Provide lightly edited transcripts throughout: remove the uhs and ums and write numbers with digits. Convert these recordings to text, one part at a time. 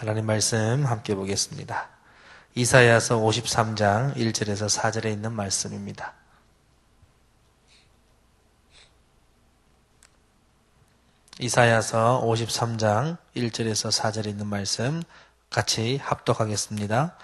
하나님 말씀 함께 보겠습니다. 이사야서 53장 1절에서 4절에 있는 말씀입니다. 이사야서 53장 1절에서 4절에 있는 말씀 같이 합독하겠습니다.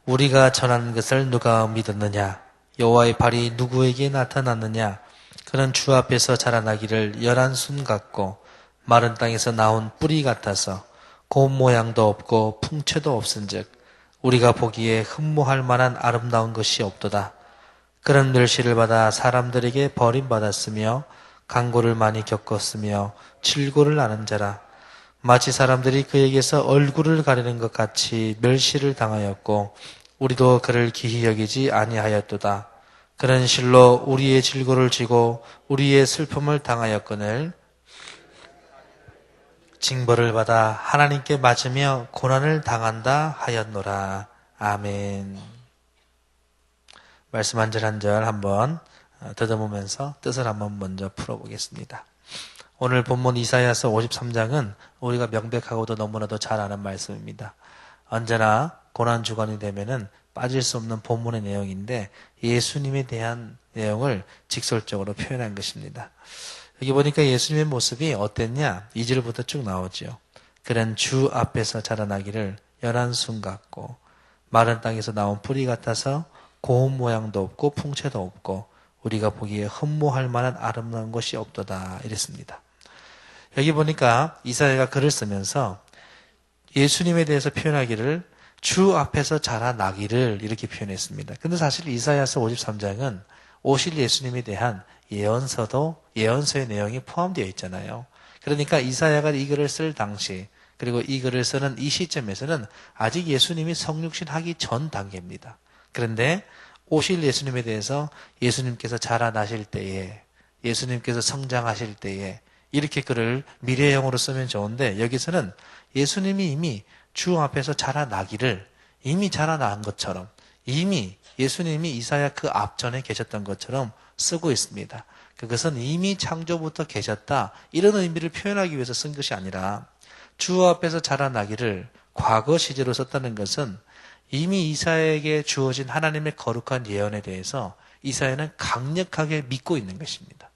우리가 전하는 것을 누가 믿었느냐? 여호와의 발이 누구에게 나타났느냐? 그는 주 앞에서 자라나기를 연한 순 같고 마른 땅에서 나온 뿌리 같아서 고운 모양도 없고 풍채도 없은즉 우리가 보기에 흠모할 만한 아름다운 것이 없도다. 그런 멸시를 받아 사람들에게 버림받았으며 강고를 많이 겪었으며 질고를 아는 자라. 마치 사람들이 그에게서 얼굴을 가리는 것 같이 멸시를 당하였고 우리도 그를 기히 여기지 아니하였도다. 그는 실로 우리의 질고를 지고 우리의 슬픔을 당하였거늘 징벌을 받아 하나님께 맞으며 고난을 당한다 하였노라. 아멘. 말씀 한 절 한 절 한번 더듬으면서 뜻을 한번 먼저 풀어보겠습니다. 오늘 본문 이사야서 53장은 우리가 명백하고도 너무나도 잘 아는 말씀입니다. 언제나 고난주간이 되면은 빠질 수 없는 본문의 내용인데 예수님에 대한 내용을 직설적으로 표현한 것입니다. 여기 보니까 예수님의 모습이 어땠냐? 2절부터 쭉 나오죠. 그는 주 앞에서 자라나기를 연한 순 같고 마른 땅에서 나온 뿌리 같아서 고운 모양도 없고 풍채도 없고 우리가 보기에 흠모할 만한 아름다운 것이 없도다 이랬습니다. 여기 보니까 이사야가 글을 쓰면서 예수님에 대해서 표현하기를 주 앞에서 자라나기를 이렇게 표현했습니다. 근데 사실 이사야서 53장은 오실 예수님에 대한 예언서의 내용이 포함되어 있잖아요. 그러니까 이사야가 이 글을 쓸 당시 그리고 이 글을 쓰는 이 시점에서는 아직 예수님이 성육신하기 전 단계입니다. 그런데 오실 예수님에 대해서 예수님께서 자라나실 때에 예수님께서 성장하실 때에 이렇게 글을 미래형으로 쓰면 좋은데 여기서는 예수님이 이미 주 앞에서 자라나기를 이미 자라난 것처럼 이미 예수님이 이사야 그 앞전에 계셨던 것처럼 쓰고 있습니다. 그것은 이미 창조부터 계셨다 이런 의미를 표현하기 위해서 쓴 것이 아니라 주 앞에서 자라나기를 과거 시제로 썼다는 것은 이미 이사야에게 주어진 하나님의 거룩한 예언에 대해서 이사야는 강력하게 믿고 있는 것입니다.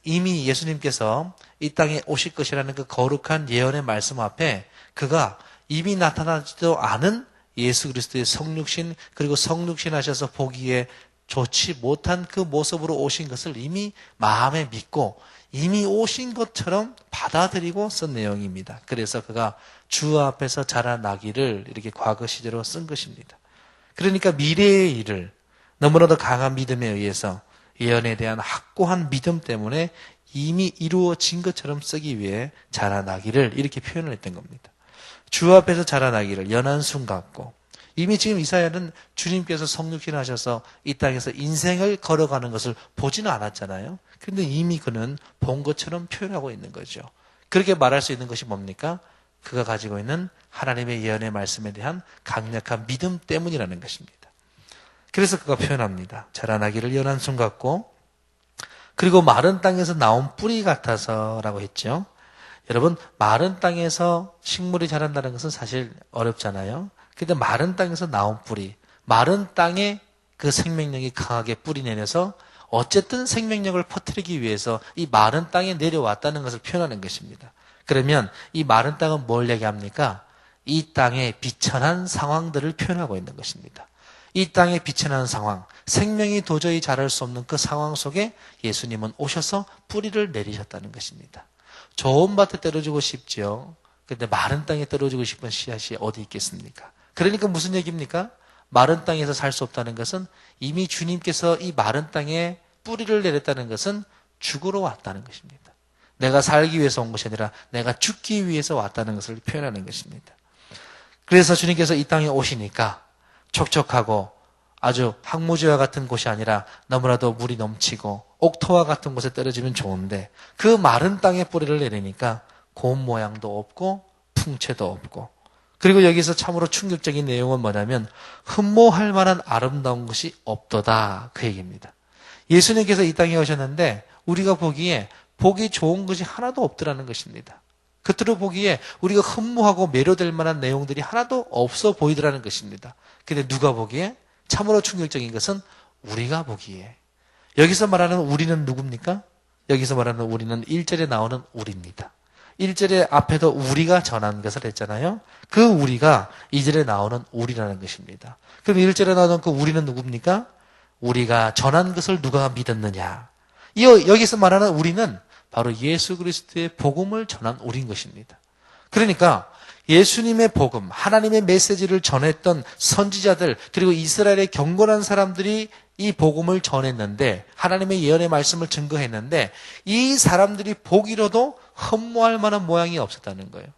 이미 예수님께서 이 땅에 오실 것이라는 그 거룩한 예언의 말씀 앞에 그가 이미 나타나지도 않은 예수 그리스도의 성육신 그리고 성육신 하셔서 보기에 좋지 못한 그 모습으로 오신 것을 이미 마음에 믿고 이미 오신 것처럼 받아들이고 쓴 내용입니다. 그래서 그가 주 앞에서 자라나기를 이렇게 과거 시제로 쓴 것입니다. 그러니까 미래의 일을 너무나도 강한 믿음에 의해서 예언에 대한 확고한 믿음 때문에 이미 이루어진 것처럼 쓰기 위해 자라나기를 이렇게 표현을 했던 겁니다. 주 앞에서 자라나기를 연한 순 같고 이미 지금 이사야는 주님께서 성육신 하셔서 이 땅에서 인생을 걸어가는 것을 보지는 않았잖아요. 그런데 이미 그는 본 것처럼 표현하고 있는 거죠. 그렇게 말할 수 있는 것이 뭡니까? 그가 가지고 있는 하나님의 예언의 말씀에 대한 강력한 믿음 때문이라는 것입니다. 그래서 그가 표현합니다. 자라나기를 연한 순 같고 그리고 마른 땅에서 나온 뿌리 같아서라고 했죠. 여러분 마른 땅에서 식물이 자란다는 것은 사실 어렵잖아요. 그런데 마른 땅에서 나온 뿌리, 마른 땅에 그 생명력이 강하게 뿌리 내려서 어쨌든 생명력을 퍼뜨리기 위해서 이 마른 땅에 내려왔다는 것을 표현하는 것입니다. 그러면 이 마른 땅은 뭘 얘기합니까? 이 땅의 비천한 상황들을 표현하고 있는 것입니다. 이 땅의 비천한 상황, 생명이 도저히 자랄 수 없는 그 상황 속에 예수님은 오셔서 뿌리를 내리셨다는 것입니다. 좋은 밭에 떨어지고 싶지요. 그런데 마른 땅에 떨어지고 싶은 씨앗이 어디 있겠습니까? 그러니까 무슨 얘기입니까? 마른 땅에서 살 수 없다는 것은 이미 주님께서 이 마른 땅에 뿌리를 내렸다는 것은 죽으러 왔다는 것입니다. 내가 살기 위해서 온 것이 아니라 내가 죽기 위해서 왔다는 것을 표현하는 것입니다. 그래서 주님께서 이 땅에 오시니까 촉촉하고 아주 황무지와 같은 곳이 아니라 너무나도 물이 넘치고 옥토와 같은 곳에 떨어지면 좋은데 그 마른 땅에 뿌리를 내리니까 고운 모양도 없고 풍채도 없고 그리고 여기서 참으로 충격적인 내용은 뭐냐면 흠모할 만한 아름다운 것이 없도다 그 얘기입니다. 예수님께서 이 땅에 오셨는데 우리가 보기에 보기 좋은 것이 하나도 없더라는 것입니다. 겉으로 보기에 우리가 흠모하고 매료될 만한 내용들이 하나도 없어 보이더라는 것입니다. 근데 누가 보기에? 참으로 충격적인 것은 우리가 보기에. 여기서 말하는 우리는 누굽니까? 여기서 말하는 우리는 1절에 나오는 우리입니다. 1절에 앞에도 우리가 전한 것을 했잖아요. 그 우리가 2절에 나오는 우리라는 것입니다. 그럼 1절에 나오는 그 우리는 누굽니까? 우리가 전한 것을 누가 믿었느냐? 여기서 말하는 우리는 바로 예수 그리스도의 복음을 전한 우리인 것입니다. 그러니까 예수님의 복음, 하나님의 메시지를 전했던 선지자들, 그리고 이스라엘의 경건한 사람들이 이 복음을 전했는데, 하나님의 예언의 말씀을 증거했는데, 이 사람들이 보기로도 흠모할 만한 모양이 없었다는 거예요.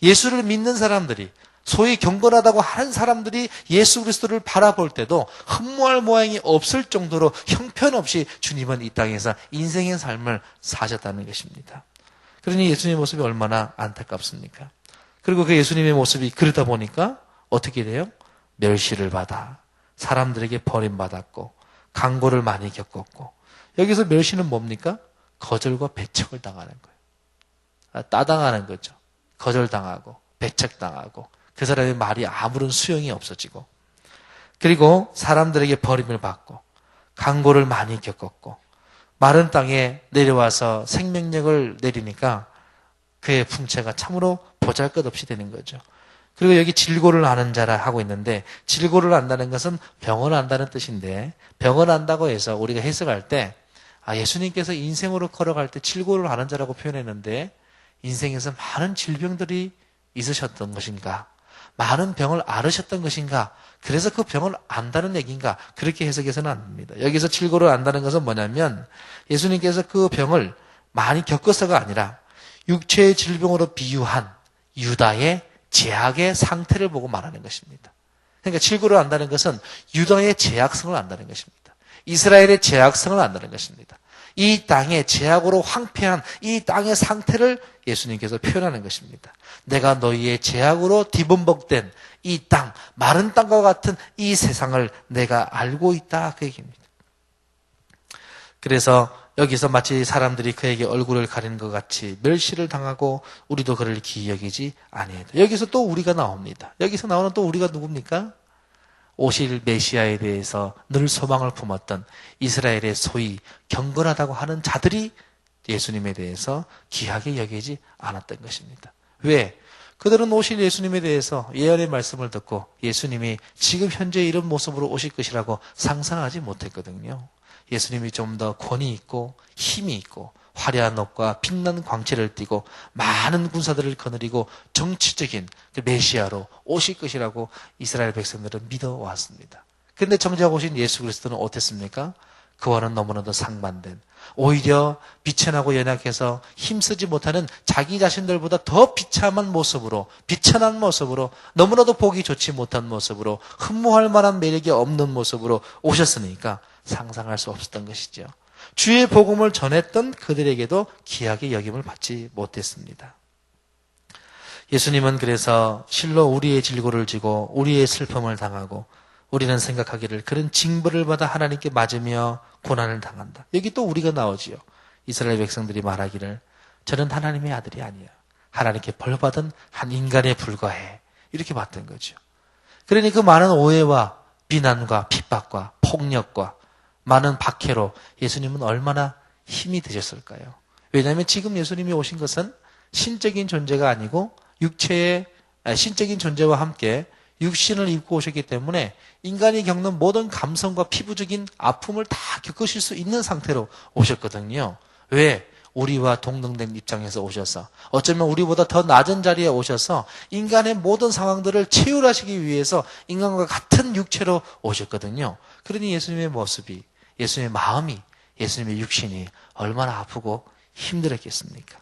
예수를 믿는 사람들이, 소위 경건하다고 하는 사람들이 예수 그리스도를 바라볼 때도 흠모할 모양이 없을 정도로 형편없이 주님은 이 땅에서 인생의 삶을 사셨다는 것입니다. 그러니 예수님의 모습이 얼마나 안타깝습니까? 그리고 그 예수님의 모습이 그러다 보니까 어떻게 돼요? 멸시를 받아 사람들에게 버림받았고 강고를 많이 겪었고, 여기서 멸시는 뭡니까? 거절과 배척을 당하는 거예요. 따당하는 거죠. 거절당하고 배척당하고 그 사람의 말이 아무런 수용이 없어지고, 그리고 사람들에게 버림을 받고 강고를 많이 겪었고, 마른 땅에 내려와서 생명력을 내리니까 그의 풍채가 참으로 보잘것없이 되는 거죠. 그리고 여기 질고를 아는 자라 하고 있는데, 질고를 안다는 것은 병을 안다는 뜻인데, 병을 안다고 해서 우리가 해석할 때 예수님께서 인생으로 걸어갈 때 질고를 아는 자라고 표현했는데, 인생에서 많은 질병들이 있으셨던 것인가? 많은 병을 앓으셨던 것인가? 그래서 그 병을 안다는 얘기인가? 그렇게 해석해서는 안 됩니다. 여기서 질고를 안다는 것은 뭐냐면, 예수님께서 그 병을 많이 겪어서가 아니라 육체의 질병으로 비유한 유다의 제약의 상태를 보고 말하는 것입니다. 그러니까 질고를 안다는 것은 유다의 제약성을 안다는 것입니다. 이스라엘의 제약성을 안다는 것입니다. 이 땅의 제약으로 황폐한 이 땅의 상태를 예수님께서 표현하는 것입니다. 내가 너희의 제약으로 뒤범벅된 이 땅, 마른 땅과 같은 이 세상을 내가 알고 있다, 그 얘기입니다. 그래서 여기서 마치 사람들이 그에게 얼굴을 가리는 것 같이 멸시를 당하고 우리도 그를 기이 여기지 아니해도. 여기서 또 우리가 나옵니다. 여기서 나오는 또 우리가 누굽니까? 오실 메시아에 대해서 늘 소망을 품었던 이스라엘의 소위 경건하다고 하는 자들이 예수님에 대해서 귀하게 여기지 않았던 것입니다. 왜? 그들은 오실 예수님에 대해서 예언의 말씀을 듣고 예수님이 지금 현재 이런 모습으로 오실 것이라고 상상하지 못했거든요. 예수님이 좀 더 권위 있고 힘이 있고 화려한 옷과 빛난 광채를 띠고 많은 군사들을 거느리고 정치적인 그 메시아로 오실 것이라고 이스라엘 백성들은 믿어왔습니다. 그런데 정작 오신 예수 그리스도는 어땠습니까? 그와는 너무나도 상반된, 오히려 비천하고 연약해서 힘쓰지 못하는 자기 자신들보다 더 비참한 모습으로, 비천한 모습으로, 너무나도 보기 좋지 못한 모습으로, 흠모할 만한 매력이 없는 모습으로 오셨으니까 상상할 수 없었던 것이죠. 주의 복음을 전했던 그들에게도 귀하게 여김을 받지 못했습니다. 예수님은 그래서 실로 우리의 질고를 지고 우리의 슬픔을 당하고, 우리는 생각하기를 그런 징벌을 받아 하나님께 맞으며 고난을 당한다. 여기 또 우리가 나오지요. 이스라엘 백성들이 말하기를 저는 하나님의 아들이 아니야. 하나님께 벌받은 한 인간에 불과해. 이렇게 봤던 거죠. 그러니 그 많은 오해와 비난과 핍박과 폭력과 많은 박해로 예수님은 얼마나 힘이 드셨을까요? 왜냐하면 지금 예수님이 오신 것은 신적인 존재가 아니고 신적인 존재와 함께 육신을 입고 오셨기 때문에 인간이 겪는 모든 감성과 피부적인 아픔을 다 겪으실 수 있는 상태로 오셨거든요. 왜? 우리와 동등된 입장에서 오셔서, 어쩌면 우리보다 더 낮은 자리에 오셔서 인간의 모든 상황들을 체휼하시기 위해서 인간과 같은 육체로 오셨거든요. 그러니 예수님의 모습이, 예수님의 마음이, 예수님의 육신이 얼마나 아프고 힘들었겠습니까?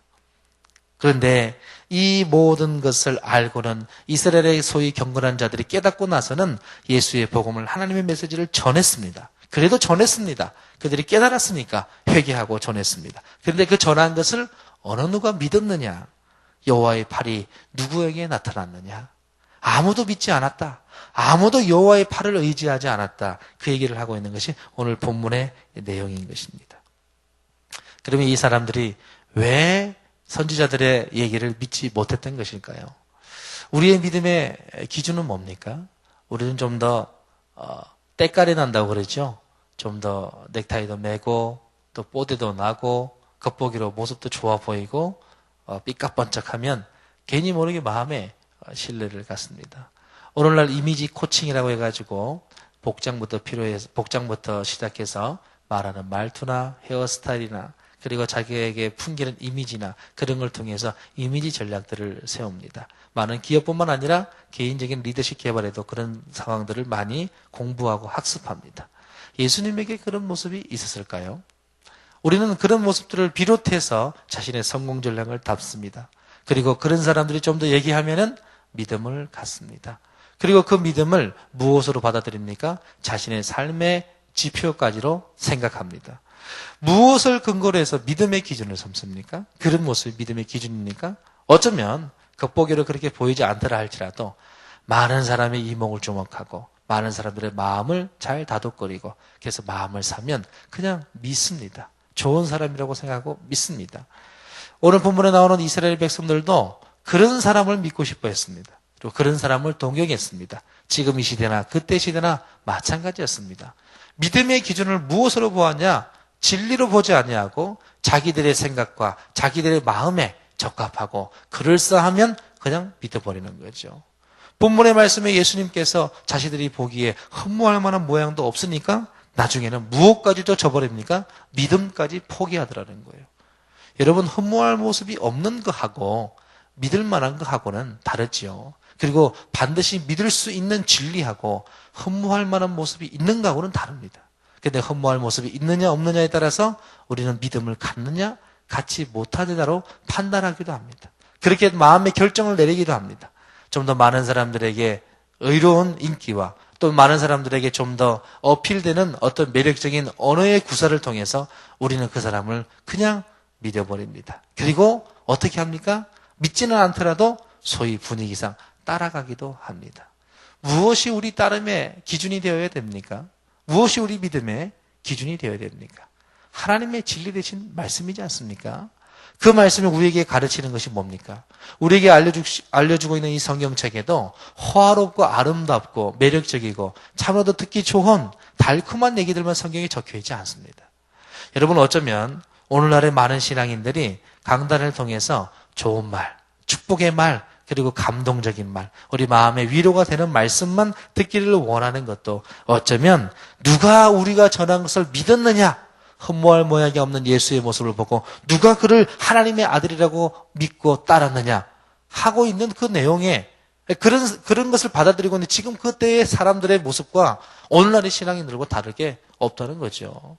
그런데 이 모든 것을 알고는 이스라엘의 소위 경건한 자들이 깨닫고 나서는 예수의 복음을, 하나님의 메시지를 전했습니다. 그래도 전했습니다. 그들이 깨달았으니까 회개하고 전했습니다. 그런데 그 전한 것을 어느 누가 믿었느냐? 여호와의 팔이 누구에게 나타났느냐? 아무도 믿지 않았다. 아무도 여호와의 팔을 의지하지 않았다. 그 얘기를 하고 있는 것이 오늘 본문의 내용인 것입니다. 그러면 이 사람들이 왜 선지자들의 얘기를 믿지 못했던 것일까요? 우리의 믿음의 기준은 뭡니까? 우리는 좀 더 때깔이 난다고 그러죠. 좀 더 넥타이도 매고 또 뽀대도 나고 겉보기로 모습도 좋아 보이고 삐까번쩍하면 괜히 모르게 마음에 신뢰를 갖습니다. 오늘날 이미지 코칭이라고 해가지고 복장부터 시작해서 말하는 말투나 헤어스타일이나 그리고 자기에게 풍기는 이미지나 그런 걸 통해서 이미지 전략들을 세웁니다. 많은 기업뿐만 아니라 개인적인 리더십 개발에도 그런 상황들을 많이 공부하고 학습합니다. 예수님에게 그런 모습이 있었을까요? 우리는 그런 모습들을 비롯해서 자신의 성공 전략을 답습니다. 그리고 그런 사람들이 좀 더 얘기하면은 믿음을 갖습니다. 그리고 그 믿음을 무엇으로 받아들입니까? 자신의 삶의 지표까지로 생각합니다. 무엇을 근거로 해서 믿음의 기준을 삼습니까? 그런 모습이 믿음의 기준입니까? 어쩌면 겉보기로 그렇게 보이지 않더라 할지라도 많은 사람의 이목을 주목하고 많은 사람들의 마음을 잘 다독거리고 그래서 마음을 사면 그냥 믿습니다. 좋은 사람이라고 생각하고 믿습니다. 오늘 본문에 나오는 이스라엘 백성들도 그런 사람을 믿고 싶어 했습니다. 그리고 그런 사람을 동경했습니다. 지금 이 시대나 그때 시대나 마찬가지였습니다. 믿음의 기준을 무엇으로 보았냐? 진리로 보지 아니하고 자기들의 생각과 자기들의 마음에 적합하고 그럴싸하면 그냥 믿어버리는 거죠. 본문의 말씀에 예수님께서 자신들이 보기에 흠모할 만한 모양도 없으니까 나중에는 무엇까지도 저버립니까? 믿음까지 포기하더라는 거예요. 여러분, 흠모할 모습이 없는 거하고 믿을 만한 거하고는 다르지요. 그리고 반드시 믿을 수 있는 진리하고 흠모할 만한 모습이 있는 거하고는 다릅니다. 근데 흠모할 모습이 있느냐 없느냐에 따라서 우리는 믿음을 갖느냐 갖지 못하느냐로 판단하기도 합니다. 그렇게 마음의 결정을 내리기도 합니다. 좀 더 많은 사람들에게 의로운 인기와 또 많은 사람들에게 좀 더 어필되는 어떤 매력적인 언어의 구사를 통해서 우리는 그 사람을 그냥 믿어버립니다. 그리고 어떻게 합니까? 믿지는 않더라도 소위 분위기상 따라가기도 합니다. 무엇이 우리 따름의 기준이 되어야 됩니까? 무엇이 우리 믿음의 기준이 되어야 됩니까? 하나님의 진리 되신 말씀이지 않습니까? 그 말씀이 우리에게 가르치는 것이 뭡니까? 우리에게 알려주고 있는 이 성경책에도 호화롭고 아름답고 매력적이고 참으로도 듣기 좋은 달콤한 얘기들만 성경에 적혀 있지 않습니다. 여러분, 어쩌면 오늘날의 많은 신앙인들이 강단을 통해서 좋은 말, 축복의 말, 그리고 감동적인 말, 우리 마음에 위로가 되는 말씀만 듣기를 원하는 것도 어쩌면 누가 우리가 전한 것을 믿었느냐? 흠모할 모양이 없는 예수의 모습을 보고 누가 그를 하나님의 아들이라고 믿고 따랐느냐 하고 있는 그 내용에 그런 것을 받아들이고 있는 지금 그때의 사람들의 모습과 오늘날의 신앙인들과 다르게 없다는 거죠.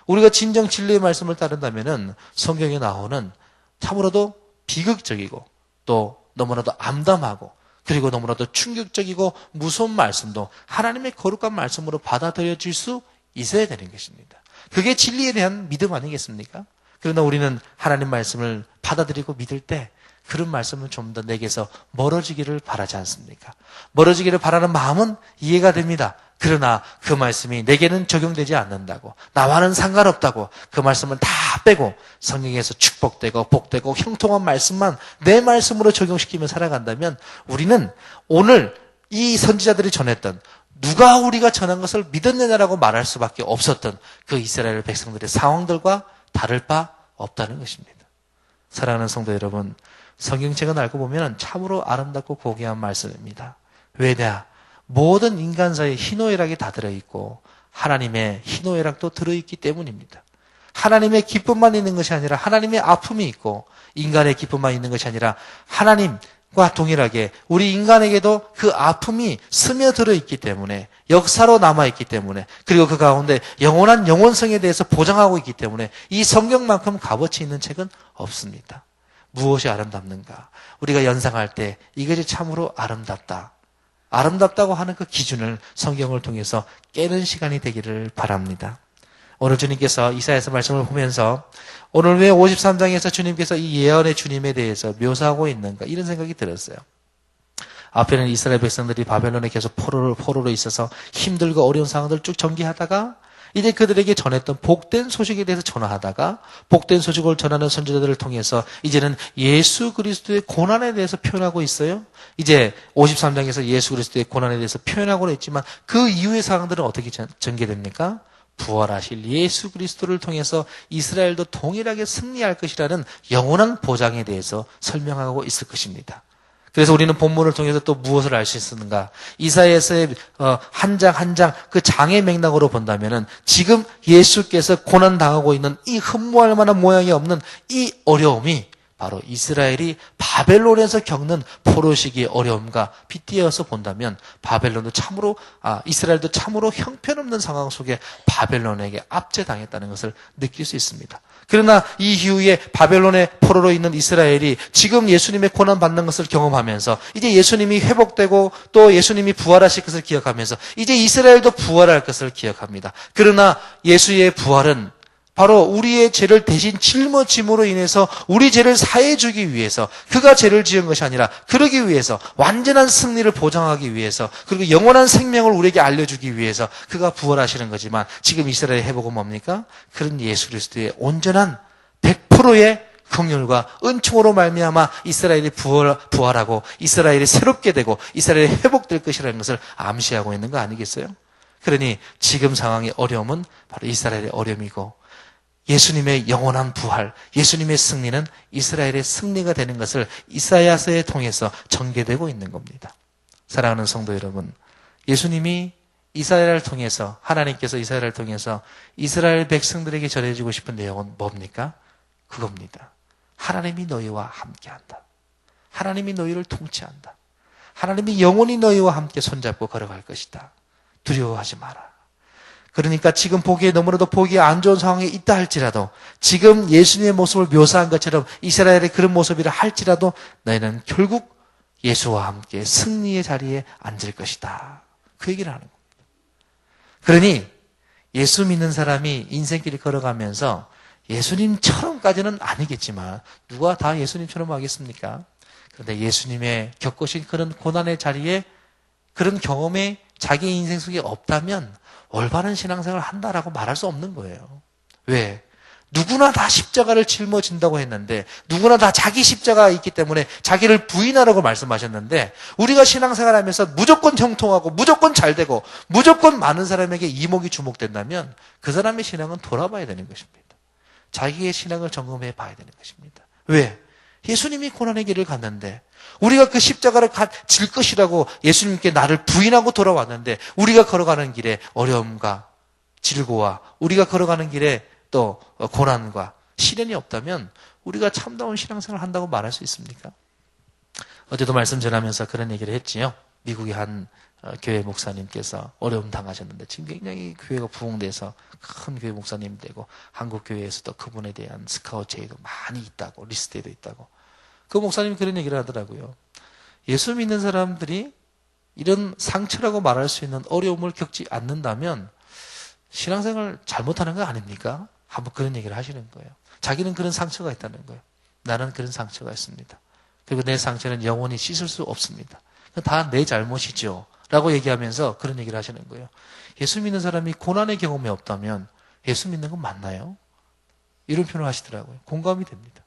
우리가 진정 진리의 말씀을 따른다면은 성경에 나오는 참으로도 비극적이고 또 너무나도 암담하고 그리고 너무나도 충격적이고 무서운 말씀도 하나님의 거룩한 말씀으로 받아들여질 수 있어야 되는 것입니다. 그게 진리에 대한 믿음 아니겠습니까? 그러나 우리는 하나님 말씀을 받아들이고 믿을 때 그런 말씀은 좀 더 내게서 멀어지기를 바라지 않습니까? 멀어지기를 바라는 마음은 이해가 됩니다. 그러나 그 말씀이 내게는 적용되지 않는다고, 나와는 상관없다고 그 말씀은 다 빼고 성경에서 축복되고 복되고 형통한 말씀만 내 말씀으로 적용시키며 살아간다면 우리는 오늘 이 선지자들이 전했던 누가 우리가 전한 것을 믿었느냐라고 말할 수밖에 없었던 그 이스라엘 백성들의 상황들과 다를 바 없다는 것입니다. 사랑하는 성도 여러분, 성경책은 알고 보면 참으로 아름답고 고귀한 말씀입니다. 왜냐? 모든 인간사의 희노애락이 다 들어있고 하나님의 희노애락도 들어있기 때문입니다. 하나님의 기쁨만 있는 것이 아니라 하나님의 아픔이 있고 인간의 기쁨만 있는 것이 아니라 하나님과 동일하게 우리 인간에게도 그 아픔이 스며들어 있기 때문에 역사로 남아있기 때문에 그리고 그 가운데 영원한 영원성에 대해서 보장하고 있기 때문에 이 성경만큼 값어치 있는 책은 없습니다. 무엇이 아름답는가? 우리가 연상할 때 이것이 참으로 아름답다. 아름답다고 하는 그 기준을 성경을 통해서 깨는 시간이 되기를 바랍니다. 오늘 주님께서 이사야서 말씀을 보면서 오늘 왜 53장에서 주님께서 이 예언의 주님에 대해서 묘사하고 있는가 이런 생각이 들었어요. 앞에는 이스라엘 백성들이 바벨론에 계속 포로로 있어서 힘들고 어려운 상황들을 쭉 전개하다가 이제 그들에게 전했던 복된 소식에 대해서 전하다가 복된 소식을 전하는 선지자들을 통해서 이제는 예수 그리스도의 고난에 대해서 표현하고 있어요. 이제 53장에서 예수 그리스도의 고난에 대해서 표현하고는 있지만 그 이후의 사항들은 어떻게 전개됩니까? 부활하실 예수 그리스도를 통해서 이스라엘도 동일하게 승리할 것이라는 영원한 보장에 대해서 설명하고 있을 것입니다. 그래서 우리는 본문을 통해서 또 무엇을 알 수 있었는가? 이사야서의 한 장 한 장 그 장의 맥락으로 본다면은 지금 예수께서 고난당하고 있는 이 흠모할 만한 모양이 없는 이 어려움이 바로 이스라엘이 바벨론에서 겪는 포로 시기의 어려움과 빗대어서 본다면 이스라엘도 참으로 형편없는 상황 속에 바벨론에게 압제당했다는 것을 느낄 수 있습니다. 그러나 이 이후에 바벨론의 포로로 있는 이스라엘이 지금 예수님의 고난받는 것을 경험하면서 이제 예수님이 회복되고 또 예수님이 부활하실 것을 기억하면서 이제 이스라엘도 부활할 것을 기억합니다. 그러나 예수의 부활은 바로 우리의 죄를 대신 짊어짐으로 인해서 우리 죄를 사해 주기 위해서 그가 죄를 지은 것이 아니라 그러기 위해서 완전한 승리를 보장하기 위해서 그리고 영원한 생명을 우리에게 알려주기 위해서 그가 부활하시는 거지만 지금 이스라엘의 회복은 뭡니까? 그런 예수 그리스도의 온전한 100%의 긍휼과 은총으로 말미암아 이스라엘이 부활하고 이스라엘이 새롭게 되고 이스라엘이 회복될 것이라는 것을 암시하고 있는 거 아니겠어요? 그러니 지금 상황의 어려움은 바로 이스라엘의 어려움이고 예수님의 영원한 부활, 예수님의 승리는 이스라엘의 승리가 되는 것을 이사야서에 통해서 전개되고 있는 겁니다. 사랑하는 성도 여러분, 예수님이 이사야를 통해서 하나님께서 이사야를 통해서 이스라엘 백성들에게 전해주고 싶은 내용은 뭡니까? 그겁니다. 하나님이 너희와 함께한다. 하나님이 너희를 통치한다. 하나님이 영원히 너희와 함께 손잡고 걸어갈 것이다. 두려워하지 마라. 그러니까 지금 너무나도 보기에 안 좋은 상황에 있다 할지라도 지금 예수님의 모습을 묘사한 것처럼 이스라엘의 그런 모습이라 할지라도 너희는 결국 예수와 함께 승리의 자리에 앉을 것이다. 그 얘기를 하는 겁니다. 그러니 예수 믿는 사람이 인생길을 걸어가면서 예수님처럼까지는 아니겠지만 누가 다 예수님처럼 하겠습니까? 그런데 예수님의 겪으신 그런 고난의 자리에 그런 경험이 자기 인생 속에 없다면 올바른 신앙생활을 한다라고 말할 수 없는 거예요. 왜? 누구나 다 십자가를 짊어진다고 했는데 누구나 다 자기 십자가가 있기 때문에 자기를 부인하라고 말씀하셨는데 우리가 신앙생활하면서 무조건 형통하고 무조건 잘되고 무조건 많은 사람에게 이목이 주목된다면 그 사람의 신앙은 돌아봐야 되는 것입니다. 자기의 신앙을 점검해 봐야 되는 것입니다. 왜? 예수님이 고난의 길을 갔는데 우리가 그 십자가를 질 것이라고 예수님께 나를 부인하고 돌아왔는데 우리가 걸어가는 길에 어려움과 질고와 우리가 걸어가는 길에 또 고난과 시련이 없다면 우리가 참다운 신앙생활을 한다고 말할 수 있습니까? 어제도 말씀 전하면서 그런 얘기를 했지요. 미국의 한 교회 목사님께서 어려움 당하셨는데 지금 굉장히 교회가 부흥돼서 큰 교회 목사님 되고 한국 교회에서도 그분에 대한 스카우트 제의도 많이 있다고 리스트에도 있다고 그 목사님이 그런 얘기를 하더라고요. 예수 믿는 사람들이 이런 상처라고 말할 수 있는 어려움을 겪지 않는다면 신앙생활 잘못하는 거 아닙니까? 한번 그런 얘기를 하시는 거예요. 자기는 그런 상처가 있다는 거예요. 나는 그런 상처가 있습니다. 그리고 내 상처는 영원히 씻을 수 없습니다. 다 내 잘못이죠. 라고 얘기하면서 그런 얘기를 하시는 거예요. 예수 믿는 사람이 고난의 경험이 없다면 예수 믿는 건 맞나요? 이런 표현을 하시더라고요. 공감이 됩니다.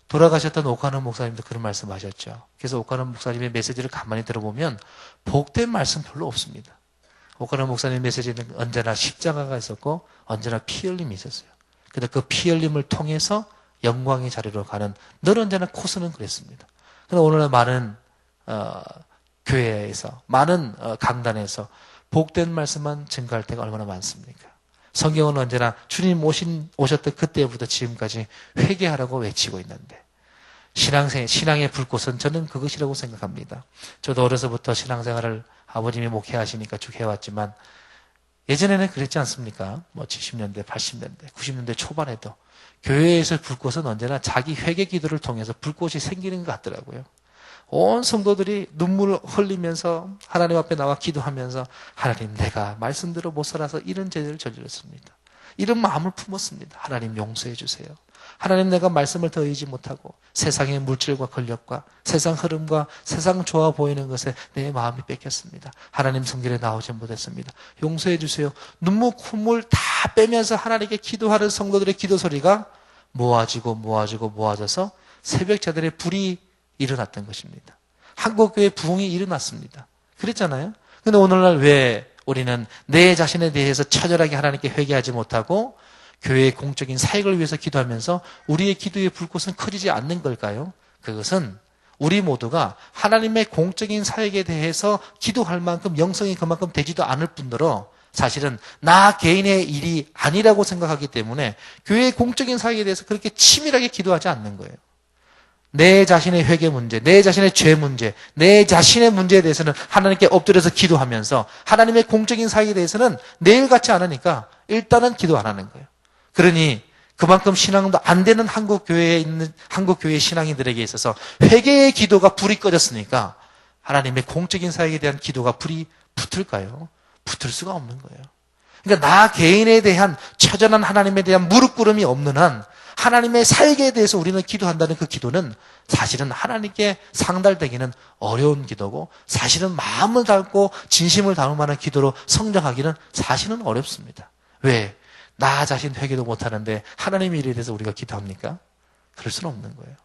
돌아가셨던 오카노 목사님도 그런 말씀 하셨죠. 그래서 오카노 목사님의 메시지를 가만히 들어보면 복된 말씀 별로 없습니다. 오카노 목사님 메시지는 언제나 십자가가 있었고 언제나 피 흘림이 있었어요. 근데 그 피 흘림을 통해서 영광의 자리로 가는 늘 언제나 코스는 그랬습니다. 그런데 오늘날 많은 교회에서 많은 강단에서 복된 말씀만 증거할 때가 얼마나 많습니까? 성경은 언제나 주님 오셨던 그때부터 지금까지 회개하라고 외치고 있는데 신앙의 불꽃은 저는 그것이라고 생각합니다. 저도 어려서부터 신앙생활을 아버님이 목회하시니까 쭉 해왔지만 예전에는 그랬지 않습니까? 70년대, 80년대, 90년대 초반에도 교회에서 불꽃은 언제나 자기 회개 기도를 통해서 불꽃이 생기는 것 같더라고요. 온 성도들이 눈물을 흘리면서 하나님 앞에 나와 기도하면서 하나님 내가 말씀대로 못 살아서 이런 죄를 저질렀습니다. 이런 마음을 품었습니다. 하나님 용서해 주세요. 하나님, 내가 말씀을 더 의지 못하고 세상의 물질과 권력과 세상 흐름과 세상 좋아 보이는 것에 내 마음이 뺏겼습니다. 하나님 성결에 나오지 못했습니다. 용서해 주세요. 눈물 콧물 다 빼면서 하나님께 기도하는 성도들의 기도 소리가 모아져서 새벽자들의 불이 일어났던 것입니다. 한국교회 부흥이 일어났습니다. 그랬잖아요. 근데 오늘날 왜 우리는 내 자신에 대해서 처절하게 하나님께 회개하지 못하고 교회의 공적인 사역을 위해서 기도하면서 우리의 기도의 불꽃은 커지지 않는 걸까요? 그것은 우리 모두가 하나님의 공적인 사역에 대해서 기도할 만큼 영성이 그만큼 되지도 않을 뿐더러 사실은 나 개인의 일이 아니라고 생각하기 때문에 교회의 공적인 사역에 대해서 그렇게 치밀하게 기도하지 않는 거예요. 내 자신의 회개 문제, 내 자신의 죄 문제, 내 자신의 문제에 대해서는 하나님께 엎드려서 기도하면서 하나님의 공적인 사역에 대해서는 내일 같지 않으니까 일단은 기도 안 하는 거예요. 그러니 그만큼 신앙도 안 되는 한국 교회에 있는 한국 교회 신앙인들에게 있어서 회개의 기도가 불이 꺼졌으니까 하나님의 공적인 사역에 대한 기도가 불이 붙을까요? 붙을 수가 없는 거예요. 그러니까 나 개인에 대한 처절한 하나님에 대한 무릎 꿇음이 없는 한 하나님의 사역에 대해서 우리는 기도한다는 그 기도는 사실은 하나님께 상달되기는 어려운 기도고 사실은 마음을 담고 진심을 담을 만한 기도로 성장하기는 사실은 어렵습니다. 왜? 나 자신 회개도 못하는데 하나님의 일에 대해서 우리가 기도합니까? 그럴 수는 없는 거예요.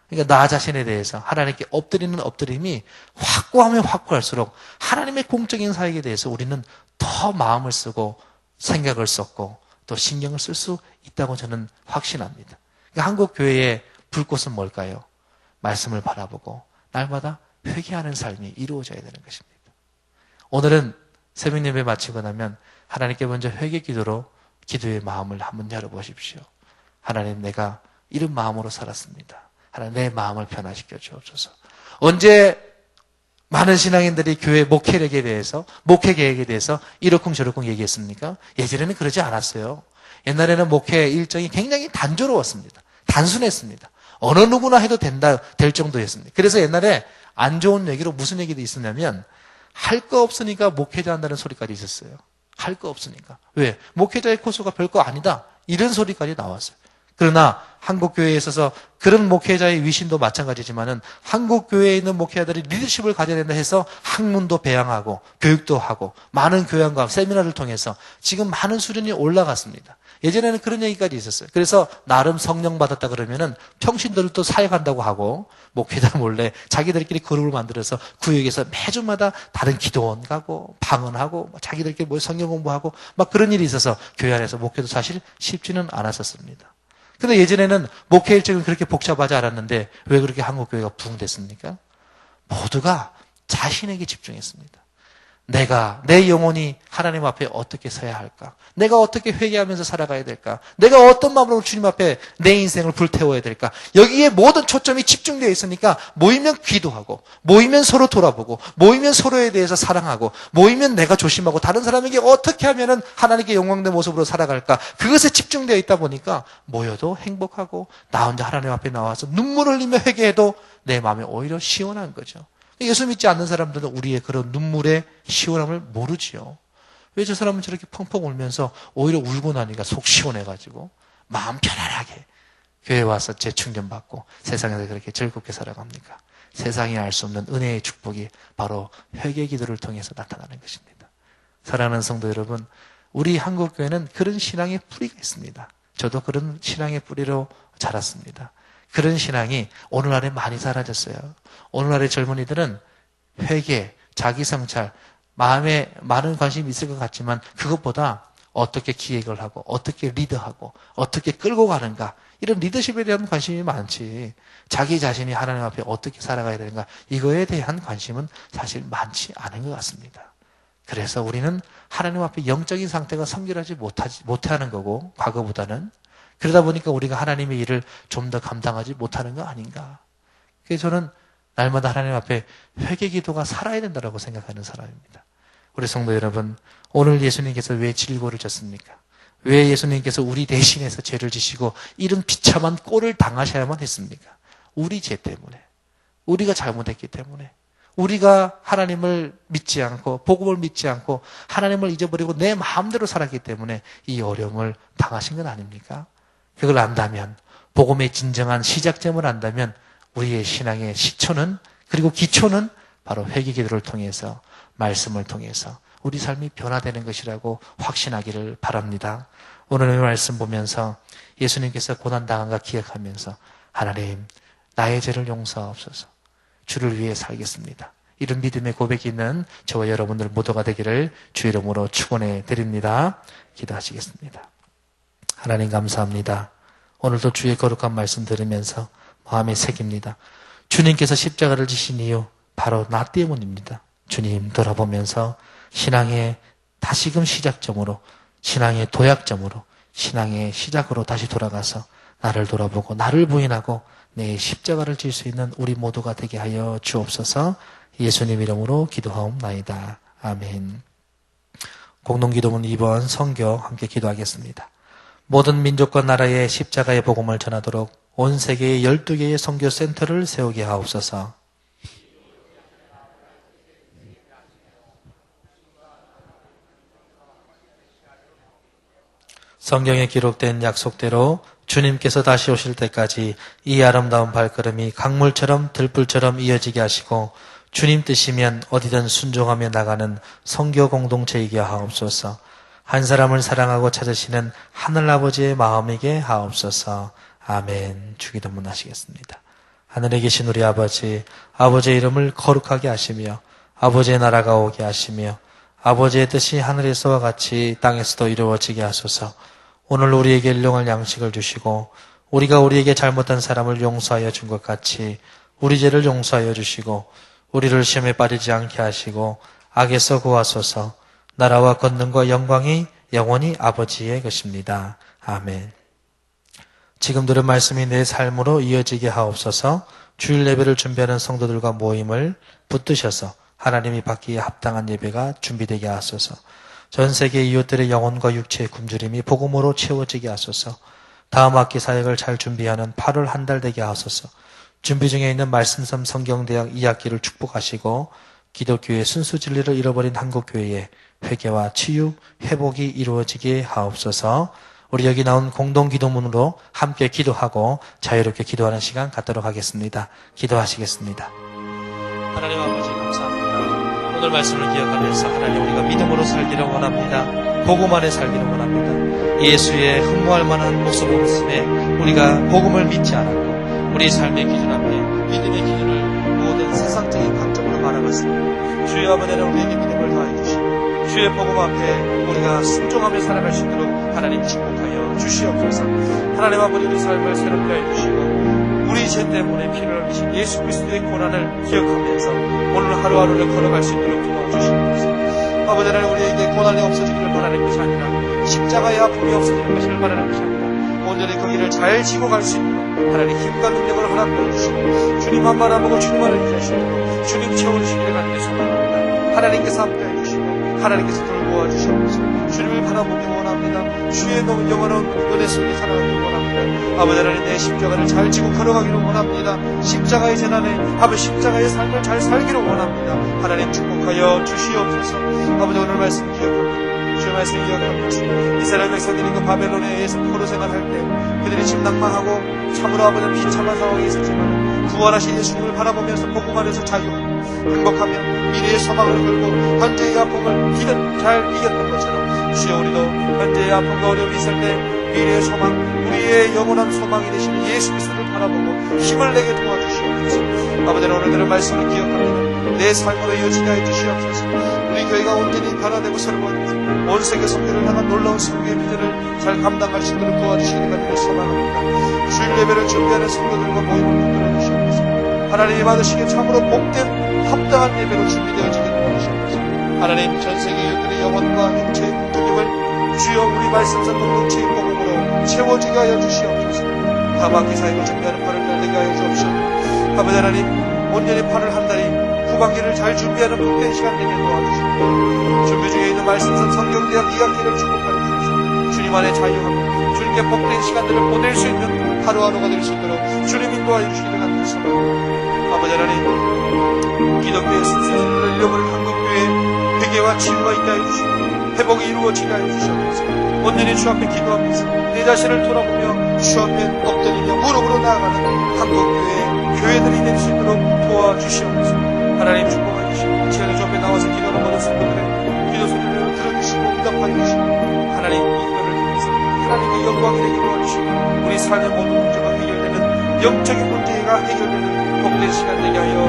그러니까 나 자신에 대해서 하나님께 엎드리는 엎드림이 확고하면 확고할수록 하나님의 공적인 사역에 대해서 우리는 더 마음을 쓰고 생각을 썼고 또 신경을 쓸 수 있다고 저는 확신합니다. 그러니까 한국 교회의 불꽃은 뭘까요? 말씀을 바라보고 날마다 회개하는 삶이 이루어져야 되는 것입니다. 오늘은 새벽 예배 마치고 나면 하나님께 먼저 회개 기도로 기도의 마음을 한번 열어보십시오. 하나님, 내가 이런 마음으로 살았습니다. 하나님, 내 마음을 변화시켜 주옵소서. 언제 많은 신앙인들이 교회 목회력에 대해서, 목회 계획에 대해서 이러쿵저러쿵 얘기했습니까? 예전에는 그러지 않았어요. 옛날에는 목회 일정이 굉장히 단조로웠습니다. 단순했습니다. 어느 누구나 해도 될 정도였습니다. 그래서 옛날에 안 좋은 얘기로 무슨 얘기도 있었냐면, 할 거 없으니까 목회자 한다는 소리까지 있었어요. 할 거 없으니까. 왜? 목회자의 코스가 별거 아니다. 이런 소리까지 나왔어요. 그러나 한국교회에 있어서 그런 목회자의 위신도 마찬가지지만은 한국교회에 있는 목회자들이 리더십을 가져야 된다 해서 학문도 배양하고 교육도 하고 많은 교양과 세미나를 통해서 지금 많은 수준이 올라갔습니다. 예전에는 그런 얘기까지 있었어요. 그래서 나름 성령 받았다 그러면은 평신들도 사역한다고 하고 목회자 몰래 자기들끼리 그룹을 만들어서 구역에서 매주마다 다른 기도원 가고 방언하고 자기들끼리 뭐 성경 공부하고 막 그런 일이 있어서 교회 안에서 목회도 사실 쉽지는 않았었습니다. 근데 예전에는 목회 일정은 그렇게 복잡하지 않았는데 왜 그렇게 한국교회가 부흥됐습니까? 모두가 자신에게 집중했습니다. 내 영혼이 하나님 앞에 어떻게 서야 할까? 내가 어떻게 회개하면서 살아가야 될까? 내가 어떤 마음으로 주님 앞에 내 인생을 불태워야 될까? 여기에 모든 초점이 집중되어 있으니까 모이면 기도하고, 모이면 서로 돌아보고, 모이면 서로에 대해서 사랑하고, 모이면 내가 조심하고, 다른 사람에게 어떻게 하면은 하나님께 영광된 모습으로 살아갈까? 그것에 집중되어 있다 보니까 모여도 행복하고, 나 혼자 하나님 앞에 나와서 눈물 흘리며 회개해도 내 마음이 오히려 시원한 거죠. 예수 믿지 않는 사람들은 우리의 그런 눈물의 시원함을 모르지요. 왜 저 사람은 저렇게 펑펑 울면서 오히려 울고 나니까 속 시원해가지고 마음 편안하게 교회에 와서 재충전받고 세상에서 그렇게 즐겁게 살아갑니까? 세상이 알 수 없는 은혜의 축복이 바로 회개 기도를 통해서 나타나는 것입니다. 사랑하는 성도 여러분, 우리 한국교회는 그런 신앙의 뿌리가 있습니다. 저도 그런 신앙의 뿌리로 자랐습니다. 그런 신앙이 오늘날에 많이 사라졌어요. 오늘날의 젊은이들은 회개, 자기 성찰, 마음에 많은 관심이 있을 것 같지만 그것보다 어떻게 기획을 하고 어떻게 리더하고 어떻게 끌고 가는가 이런 리더십에 대한 관심이 많지 자기 자신이 하나님 앞에 어떻게 살아가야 되는가 이거에 대한 관심은 사실 많지 않은 것 같습니다. 그래서 우리는 하나님 앞에 영적인 상태가 성결하지 못하는 거고 과거보다는 그러다 보니까 우리가 하나님의 일을 좀 더 감당하지 못하는 거 아닌가. 그래서 저는 날마다 하나님 앞에 회개 기도가 살아야 된다고 생각하는 사람입니다. 우리 성도 여러분, 오늘 예수님께서 왜 질고를 졌습니까? 왜 예수님께서 우리 대신해서 죄를 지시고 이런 비참한 꼴을 당하셔야만 했습니까? 우리 죄 때문에. 우리가 잘못했기 때문에. 우리가 하나님을 믿지 않고 복음을 믿지 않고 하나님을 잊어버리고 내 마음대로 살았기 때문에 이 어려움을 당하신 건 아닙니까? 그걸 안다면 복음의 진정한 시작점을 안다면 우리의 신앙의 시초는, 그리고 기초는 바로 회개기도를 통해서, 말씀을 통해서 우리 삶이 변화되는 것이라고 확신하기를 바랍니다. 오늘의 말씀 보면서 예수님께서 고난당한 거 기억하면서 하나님, 나의 죄를 용서하옵소서. 주를 위해 살겠습니다. 이런 믿음의 고백이 있는 저와 여러분들 모두가 되기를 주의 이름으로 축원해 드립니다. 기도하시겠습니다. 하나님 감사합니다. 오늘도 주의 거룩한 말씀 들으면서 마음에 새깁니다. 주님께서 십자가를 지신 이유 바로 나 때문입니다. 주님 돌아보면서 신앙의 다시금 시작점으로, 신앙의 도약점으로, 신앙의 시작으로 다시 돌아가서 나를 돌아보고 나를 부인하고 내 십자가를 질 수 있는 우리 모두가 되게 하여 주옵소서. 예수님 이름으로 기도하옵나이다. 아멘. 공동기도문 2번 선교 함께 기도하겠습니다. 모든 민족과 나라에 십자가의 복음을 전하도록 온 세계에 12개의 선교센터를 세우게 하옵소서. 성경에 기록된 약속대로 주님께서 다시 오실 때까지 이 아름다운 발걸음이 강물처럼 들불처럼 이어지게 하시고 주님 뜻이면 어디든 순종하며 나가는 선교 공동체이게 하옵소서. 한 사람을 사랑하고 찾으시는 하늘아버지의 마음이게 하옵소서. 아멘. 주기도문 하시겠습니다. 하늘에 계신 우리 아버지, 아버지의 이름을 거룩하게 하시며 아버지의 나라가 오게 하시며 아버지의 뜻이 하늘에서와 같이 땅에서도 이루어지게 하소서. 오늘 우리에게 일용할 양식을 주시고 우리가 우리에게 잘못한 사람을 용서하여 준 것 같이 우리 죄를 용서하여 주시고 우리를 시험에 빠지지 않게 하시고 악에서 구하소서. 나라와 권능과 영광이 영원히 아버지의 것입니다. 아멘. 지금 들은 말씀이 내 삶으로 이어지게 하옵소서. 주일 예배를 준비하는 성도들과 모임을 붙드셔서 하나님이 받기에 합당한 예배가 준비되게 하소서. 전 세계 이웃들의 영혼과 육체의 굶주림이 복음으로 채워지게 하소서. 다음 학기 사역을 잘 준비하는 8월 한 달 되게 하소서. 준비 중에 있는 말씀섬 성경대학 2학기를 축복하시고 기독교의 순수 진리를 잃어버린 한국교회에 회개와 치유, 회복이 이루어지게 하옵소서. 우리 여기 나온 공동기도문으로 함께 기도하고 자유롭게 기도하는 시간 갖도록 하겠습니다. 기도하시겠습니다. 하나님 아버지 감사합니다. 오늘 말씀을 기억하면서 하나님 우리가 믿음으로 살기를 원합니다. 복음 안에 살기를 원합니다. 예수의 흠모할 만한 모습 모습에 우리가 복음을 믿지 않았고 우리 삶의 기준 앞에 믿음의 기준을 모든 세상적인 관점으로 바라봤습니다. 주의 아버지는 우리에게 믿음을 더하여 주시고 주의 복음 앞에 우리가 순종하며 살아갈 수 있도록 하나님 축복하여 주시옵소서. 하나님 아버지 우리 삶을 새롭게 하여 주시고 우리 죄 때문에 피를 흘리신 예수 그리스도의 고난을 기억하면서 오늘 하루하루를 걸어갈 수 있도록 도와주시옵소서. 아버지 하나님 우리에게 고난이 없어지기를 바라는 것이 아니라 십자가의 아픔이 없어지는 것을 바라는 것이 아니라 온전히 그 길을 잘 지고 갈 수 있도록 하나님 힘과 능력을 허락해 주시고 주님 한 말 안 보고 주님만을 기다리시도록 주님 채워주시기를 간절히 소망합니다. 하나님께서 함께해 주시고 하나님께서 돌보아 주시옵소서. 주님을 바라보기 원합니다. 주의 영원한 은혜 속에 살아가기를 원합니다. 아버지 하나님 내 십자가를 잘 지고 걸어가기를 원합니다. 십자가의 재난에 아버지 십자가의 삶을 잘 살기를 원합니다. 하나님 축복하여 주시옵소서. 아버지 오늘 말씀 기억합니다. 주의 말씀 기억하면서 이스라엘 백성들이 그 바벨론에 의해서 포로 생활할 때 그들이 지금 낭망하고 참으로 아버지는 비참한 상황에 있었지만 부활하신 예수님을 바라보면서 복음 안에서 자유하고 행복하며 미래의 소망을 걸고 현재의 아픔을 잘 이겼던 것처럼 주여 우리도 현재의 아픔과 어려움이 있을 때 미래의 소망, 우리의 영원한 소망이 되시는 예수 그리스도를 바라보고 힘을 내게 도와주시옵소서. 아버지는 오늘 들은 말씀을 기억합니다. 내 삶으로 이어지게 해주시옵소서. 우리 교회가 온전히 변화되고 새로워져서 온 세계 선교를 향한 놀라운 선교의 비전을 잘 감당할 수 있도록 도와주시기를 간절히 소망합니다. 주일 예배를 준비하는 성도들과 모임을 붙들어 주시옵소서. 하나님이 받으시기에 참으로 복된 합당한 예배로 준비되어지기를 원하시옵소서. 하나님 전 세계 이웃들의 영혼과 육체의 굶주림을 주여 우리 말씀선 공동체의 복음으로 채워지게 하여 주시옵소서. 다음 학기 사역을 준비하는 8월 달 되게 하여 주옵소서. 아버지 하나님 온전히 8월 한 달이 후반기를 잘 준비하는 복된 시간 되게 도와주시고 준비 중에 있는 말씀선 성경대학 2학기를 축복하여 주셔서 주님 안에 자유하고 주님께 복된 시간들을 보낼 수 있는 하루하루가 될 수 있도록 주님 인도하여 주시기를 간절히 소망합니다. 아버지 하나님 기독교의 순수한 일념을 한국교회에 회개와 치유가 있게 하여 주시고 회복이 이루어지게 하여 주시옵소서. 온전히 주 앞에 기도하면서 내 자신을 돌아보며 주 앞에 엎드리며 무릎으로 나아가는 한국교회 교회들이 될 수 있도록 도와주시옵소서. 하나님 축복해 주시고 지금의 주 앞에 나와서 기도하는 모든 성도들의 기도 소리를 들어주시고 응답하여 주시고 하나님 이 기도를 통해서 하나님의 영광이 되게 도와주시고 우리 삶의 모든 문제가 해결되는 영적인 문제가 해결되는 복된 시간 되게 하여